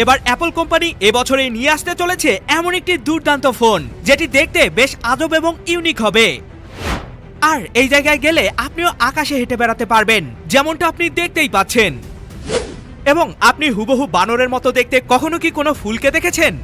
এবার Apple company এবছরে নিয়ে আসতে চলেছে এমন একটি দুর্দান্ত ফোন যেটি দেখতে বেশ আজব এবং ইউনিক হবে। আর এই জায়গায় গেলে আপনিও আকাশে হেঁটে বেড়াতে পারবেন, যেমনটা আপনি দেখতেই পাচ্ছেন। এবং আপনি হুবহু বানরের মতো দেখতে কখনো কি কোনো ফুলকে দেখেছেন?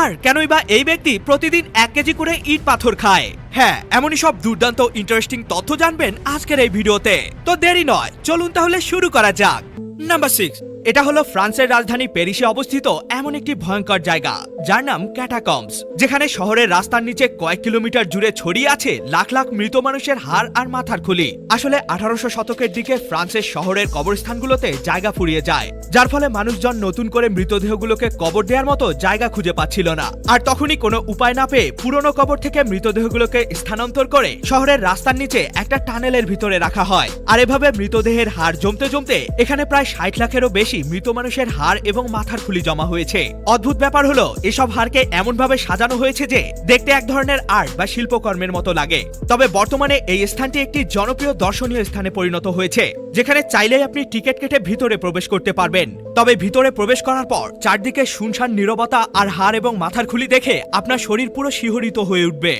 আর কেনই বা এই ব্যক্তি প্রতিদিন 1 কেজি করে ইট পাথর খায়? হ্যাঁ, এমনই সব দুর্দান্ত ইন্টারেস্টিং তথ্য জানবেন আজকের এই ভিডিওতে। তো দেরি নয়, চলুন তাহলে শুরু করা যাক। নাম্বার 6, এটা হলো ফ্রান্সের রাজধানী প্যারিসে অবস্থিত এমন একটি ভয়ঙ্কর জায়গা যার নাম ক্যাটাকম্বস, যেখানে শহরের রাস্তার নিচে কয়েক কিলোমিটার জুড়ে ছড়িয়ে আছে লাখ লাখ মৃত মানুষের হাড় আর মাথার খুলি। আসলে 1800 শতকের দিকে ফ্রান্সের শহরের কবরস্থানগুলোতে জায়গা ফুরিয়ে যায়, যার ফলে মানুষজন নতুন করে মৃতদেহগুলোকে কবর দেওয়ার মতো জায়গা খুঁজে পাচ্ছিল না। আর তখনই কোনো উপায় না পেয়ে পুরনো কবর থেকে মৃতদেহগুলোকে স্থানান্তর করে শহরের রাস্তার নিচে একটা টানেলের ভিতরে রাখা হয়। আর এভাবে মৃতদেহের হাড় জমতে জমতে এখানে প্রায় 60 লাখেরও বেশি মৃত মানুষের হাড় এবং মাথার খুলি জমা হয়েছে। অদ্ভুত ব্যাপার হলো, এসব হাড়কে এমন ভাবে সাজানো হয়েছে যে দেখতে এক ধরনের আর্ট বা শিল্পকর্মের মতো লাগে। তবে বর্তমানে এই স্থানটি একটি জনপ্রিয় দর্শনীয় স্থানে পরিণত হয়েছে, যেখানে চাইলেই আপনি টিকিট কেটে ভিতরে প্রবেশ করতে পারবেন। তবে ভিতরে প্রবেশ করার পর চারদিকে শুনশান নীরবতা আর হাড় এবং মাথার খুলি দেখে আপনার শরীর পুরো শিহরিত হয়ে উঠবে।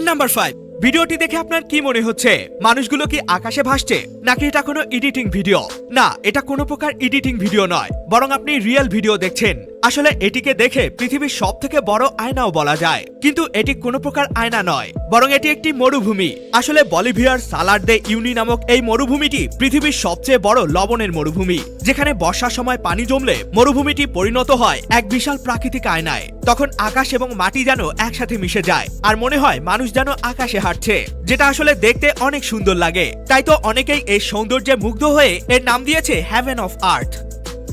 নাম্বার 5, ভিডিওটি দেখে আপনার কি মনে হচ্ছে? মানুষগুলো কি আকাশে ভাসছে, নাকি এটা কোনো এডিটিং ভিডিও? না, এটা কোনো প্রকার এডিটিং ভিডিও নয়, বরং আপনি রিয়েল ভিডিও দেখছেন। আসলে এটিকে দেখে পৃথিবীর সবথেকে বড় আয়নাও বলা যায়, কিন্তু এটি কোনো প্রকার আয়না নয়, বরং এটি একটি মরুভূমি। আসলে বলিভিয়ার সালার দে ইউনি নামক এই মরুভূমিটি পৃথিবীর সবচেয়ে বড় লবণের মরুভূমি, যেখানে বর্ষার সময় পানি জমলে মরুভূমিটি পরিণত হয় এক বিশাল প্রাকৃতিক আয়নায়। তখন আকাশ এবং মাটি যেন একসাথে মিশে যায়, আর মনে হয় মানুষ যেন আকাশে হাঁটছে, যেটা আসলে দেখতে অনেক সুন্দর লাগে। তাই তো অনেকেই এই সৌন্দর্যে মুগ্ধ হয়ে এর নাম দিয়েছে হেভেন অফ আর্থ।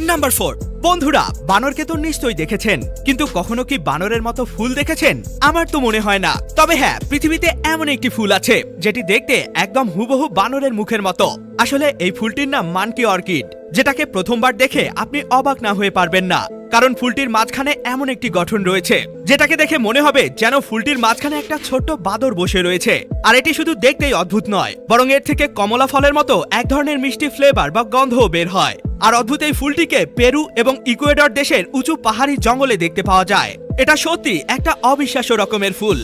নাম্বার 4, বন্ধুরা, বানরকে তো নিশ্চয়ই দেখেছেন, কিন্তু কখনো কি বানরের মতো ফুল দেখেছেন? আমার তো মনে হয় না। তবে হ্যাঁ, পৃথিবীতে এমন একটি ফুল আছে যেটি দেখতে একদম হুবহু বানরের মুখের মতো। আসলে এই ফুলটির নাম মানকি অর্কিড, যেটাকে প্রথমবার দেখে আপনি অবাক না হয়ে পারবেন না, কারণ ফুলটির মাঝখানে এমন একটি গঠন রয়েছে যেটাকে দেখে মনে হবে যেন ফুলটির মাঝখানে একটা ছোট্ট বাদর বসে রয়েছে। আর এটি শুধু দেখতেই অদ্ভুত নয়, বরং এর থেকে কমলা ফলের মতো এক ধরনের মিষ্টি ফ্লেভার বা গন্ধও বের হয়। আর অদ্ভুত এই ফুলটিকে পেরু এবং ইকুয়েডর দেশের উঁচু পাহাড়ি জঙ্গলে দেখতে পাওয়া যায়। এটা সত্যি একটা অবিশ্বাস্য রকমের ফুল।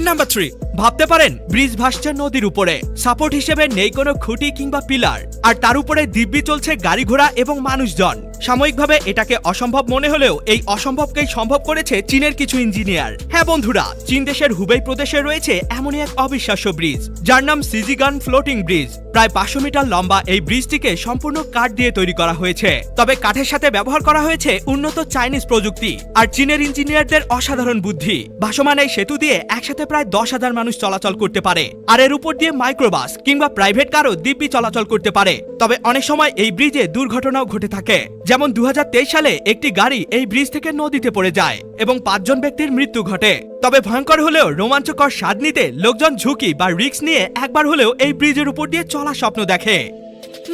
নাম্বার 3, ভাবতে পারেন ব্রিজ ভাসছে নদীর উপরে, সাপোর্ট হিসেবে নেই কোনো খুঁটি কিংবা পিলার, আর তার উপরে দিব্যি চলছে গাড়ি ঘোড়া এবং মানুষজন। সাময়িকভাবে এটাকে অসম্ভব মনে হলেও এই অসম্ভবকেই সম্ভব করেছে চীনের কিছু ইঞ্জিনিয়ার। হ্যাঁ বন্ধুরা, চীন দেশের হুবেই প্রদেশে রয়েছে এমনই এক অবিশ্বাস্য ব্রিজ, যার নাম সিজিগান ফ্লোটিং ব্রিজ। প্রায় 500 মিটার লম্বা এই ব্রিজটিকে সম্পূর্ণ কাঠ দিয়ে তৈরি করা হয়েছে, তবে কাঠের সাথে ব্যবহার করা হয়েছে উন্নত চাইনিজ প্রযুক্তি আর চীনের ইঞ্জিনিয়ারদের অসাধারণ বুদ্ধি। ভাসমান এই সেতু দিয়ে একসাথে প্রায় 10,000 মানুষ চলাচল করতে পারে, আর এর উপর দিয়ে মাইক্রোবাস কিংবা প্রাইভেট কারও দিব্যি চলাচল করতে পারে। তবে অনেক সময় এই ব্রিজে দুর্ঘটনাও ঘটে থাকে, যেমন 2023 সালে একটি গাড়ি এই ব্রিজ থেকে নদীতে পড়ে যায় এবং 5 জন ব্যক্তির মৃত্যু ঘটে। তবে ভয়ঙ্কর হলেও রোমাঞ্চকর স্বাদ নিতে লোকজন ঝুঁকি বা রিস্ক নিয়ে একবার হলেও এই ব্রিজের উপর দিয়ে চলার স্বপ্ন দেখে।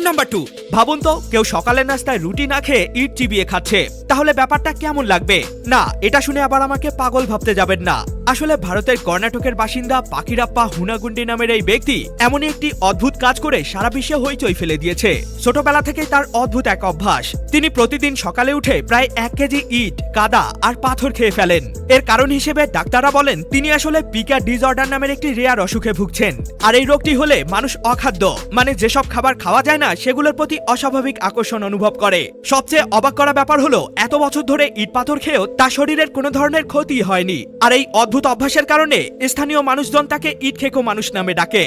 নাম্বার 2, ভাবুন তো, কেউ সকালের নাস্তায় রুটি না খেয়ে ইট চিবিয়ে খাচ্ছে, তাহলে ব্যাপারটা কেমন লাগবে? না, এটা শুনে আবার আমাকে পাগল ভাবতে যাবেন না। আসলে ভারতের কর্ণাটকের বাসিন্দা পাকিরাপ্পা হুনাগুন্ডি নামের এই ব্যক্তি এমনই একটি অদ্ভুত কাজ করে সারা বিশ্বে হইচই ফেলে দিয়েছে। ছোটবেলা থেকে তার অদ্ভুত এক অভ্যাস, তিনি প্রতিদিন সকালে উঠে প্রায় 1 কেজি ইট, কাদা আর পাথর খেয়ে ফেলেন। এর কারণ হিসেবে ডাক্তাররা বলেন তিনি আসলে পিকা ডিসঅর্ডার নামের একটি রেয়ার অসুখে ভুগছেন। আর এই রোগটি হলে মানুষ অখাদ্য, মানে যেসব খাবার খাওয়া যায় না সেগুলোর প্রতি অস্বাভাবিক আকর্ষণ অনুভব করে। সবচেয়ে অবাক করা ব্যাপার হলো, এত বছর ধরে ইট পাথর খেয়েও তার শরীরের কোনো ধরনের ক্ষতি হয়নি। আর এই অদ্ভুত অভ্যাসের কারণে স্থানীয় মানুষজন তাকে ইট খেকো মানুষ নামে ডাকে।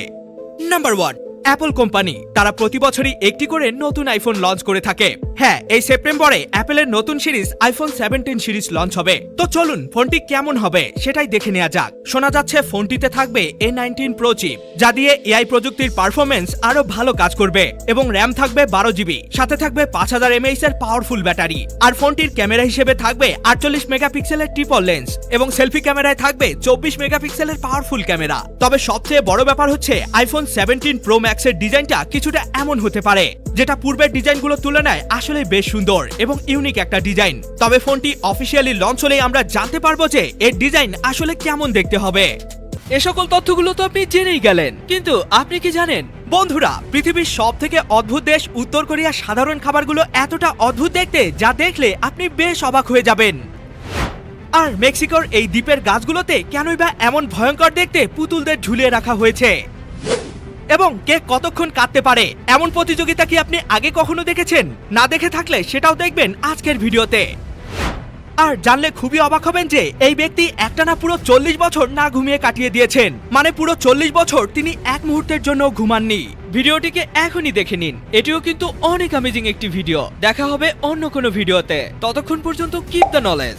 নাম্বার 1, অ্যাপল কোম্পানি, তারা প্রতি বছরই একটি করে নতুন আইফোন লঞ্চ করে থাকে। হ্যাঁ, এই সেপ্টেম্বরে অ্যাপেলের নতুন সিরিজ আইফোন 17 সিরিজ লঞ্চ হবে। তো চলুন ফোনটি কেমন হবে সেটাই দেখে নেওয়া যাক। শোনা যাচ্ছে ফোনটিতে থাকবে A19 প্রো চিপ, যা দিয়ে এআই প্রযুক্তির পারফরমেন্স আরো ভালো কাজ করবে, এবং র্যাম থাকবে 12 জিবি, সাথে থাকবে 5000 mAh এর পাওয়ারফুল ব্যাটারি। আর ফোনটির ক্যামেরা হিসেবে থাকবে 48 মেগাপিক্সেলের ট্রিপল লেন্স, এবং সেলফি ক্যামেরায় থাকবে 24 মেগাপিক্সেলের পাওয়ারফুল ক্যামেরা। তবে সবচেয়ে বড় ব্যাপার হচ্ছে আইফোন 17 প্রো ম্যাক্সের ডিজাইনটা কিছুটা এমন হতে পারে, যেটা পূর্বের ডিজাইনগুলোর তুলনায় আসলে বেশ সুন্দর এবং ইউনিক একটা ডিজাইন। তবে ফোনটি অফিসিয়ালি লঞ্চ হলেই আমরা জানতে পারবো যে এর ডিজাইন আসলে কেমন দেখতে হবে। এ সকল তথ্যগুলো তো আপনি জেনেই গেলেন, কিন্তু আপনি কি জানেন বন্ধুরা, পৃথিবীর সব থেকে অদ্ভুত দেশ উত্তর কোরিয়ার সাধারণ খাবারগুলো এতটা অদ্ভুত দেখতে যা দেখলে আপনি বেশ অবাক হয়ে যাবেন। আর মেক্সিকোর এই দ্বীপের গাছগুলোতে কেনই বা এমন ভয়ঙ্কর দেখতে পুতুলদের ঝুলিয়ে রাখা হয়েছে, এবং কে কতক্ষণ কাঁদতে পারে এমন প্রতিযোগিতা কি আপনি আগে কখনো দেখেছেন? না দেখে থাকলে সেটাও দেখবেন আজকের ভিডিওতে। আর জানলে খুবই অবাক হবেন যে এই ব্যক্তি একটানা পুরো 40 বছর না ঘুমিয়ে কাটিয়ে দিয়েছেন, মানে পুরো 40 বছর তিনি এক মুহূর্তের জন্য ঘুমাননি। ভিডিওটিকে এখনই দেখে নিন, এটিও কিন্তু অনেক অ্যামেজিং একটি ভিডিও। দেখা হবে অন্য কোনো ভিডিওতে, ততক্ষণ পর্যন্ত কিপ দ্য নলেজ।